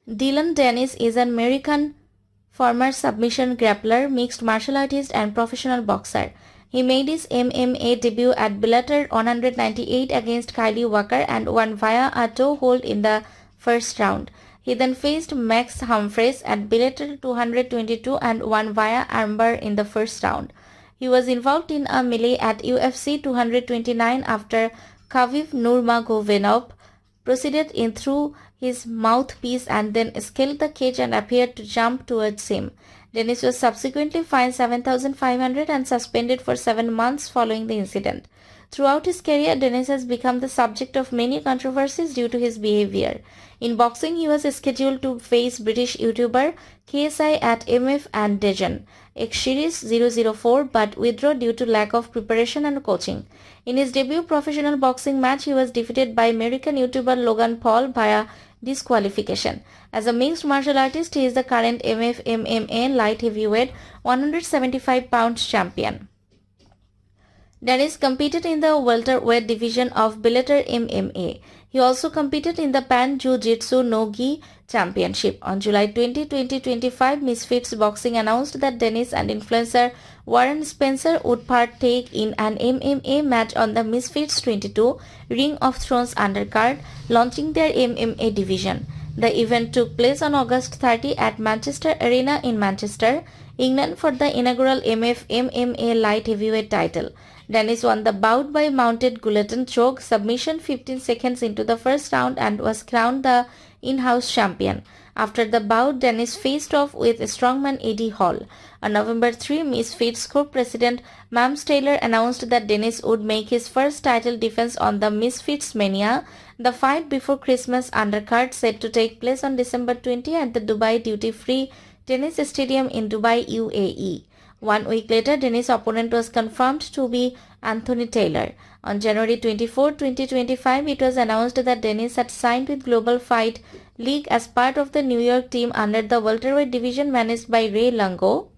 Dillon Danis is an American former submission grappler, mixed martial artist and professional boxer. He made his MMA debut at Bellator 198 against Kyle Walker and won via a toe hold in the first round. He then faced Max Humphreys at Bellator 222 and won via armbar in the first round. He was involved in a melee at UFC 229 after Khabib Nurmagomedov proceeded in through his mouthpiece and then scaled the cage and appeared to jump towards him. Danis was subsequently fined $7,500 and suspended for 7 months following the incident. Throughout his career, Danis has become the subject of many controversies due to his behavior. In boxing, he was scheduled to face British YouTuber KSI at MF and Dillon X Series 004 but withdrew due to lack of preparation and coaching. In his debut professional boxing match, he was defeated by American YouTuber Logan Paul via disqualification. As a mixed martial artist, he is the current MF MMA light heavyweight 175 pounds champion. Danis competed in the welterweight division of Bellator MMA. He also competed in the Pan Jiu-Jitsu No-Gi Championship. On July 20, 2025, Misfits Boxing announced that Danis and influencer Warren Spencer would partake in an MMA match on the Misfits 22 Ring of Thrones undercard, launching their MMA division. The event took place on August 30 at Manchester Arena in Manchester, England for the inaugural MF MMA light heavyweight title. Danis won the bout by mounted guillotine choke submission 15 seconds into the first round and was crowned the in-house champion. After the bout, Danis faced off with strongman Eddie Hall. On November 3, Misfits co-president Mams Taylor announced that Danis would make his first title defense on the Misfits Mania, the fight before Christmas undercard set to take place on December 20 at the Dubai Duty-Free Tennis Stadium in Dubai, UAE. 1 week later, Danis' opponent was confirmed to be Anthony Taylor. On January 24, 2025, it was announced that Danis had signed with Global Fight League as part of the New York team under the welterweight division managed by Ray Longo.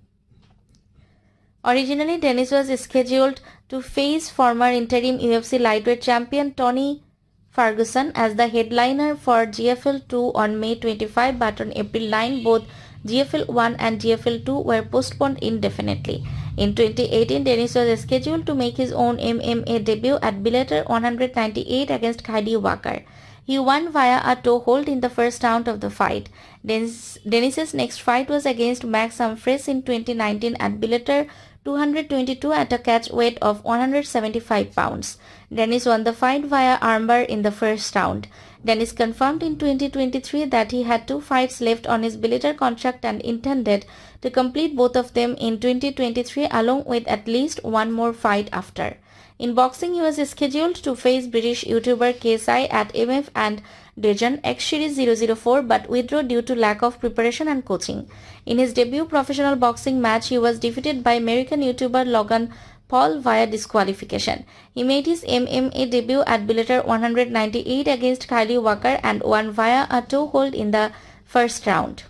Originally, Danis was scheduled to face former interim UFC lightweight champion Tony Ferguson as the headliner for GFL 2 on May 25, but on April 9, both GFL 1 and GFL 2 were postponed indefinitely. In 2018, Danis was scheduled to make his own MMA debut at Bellator 198 against Kyle Walker. He won via a toe hold in the first round of the fight. Danis' next fight was against Max Humphreys in 2019 at Bellator 222 at a catch weight of 175 pounds. Danis won the fight via armbar in the first round. Danis confirmed in 2023 that he had 2 fights left on his Bellator contract and intended to complete both of them in 2023 along with at least one more fight after. In boxing, he was scheduled to face British YouTuber KSI at MF and Dillon X Series 004 but withdrew due to lack of preparation and coaching. In his debut professional boxing match, he was defeated by American YouTuber Logan Paul via disqualification. He made his MMA debut at Bellator 198 against Kyle Walker and won via a toe hold in the first round.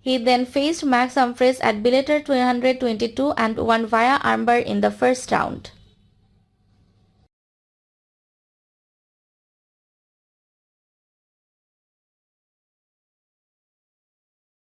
He then faced Max Humphreys at Bellator 222 and won via armbar in the first round.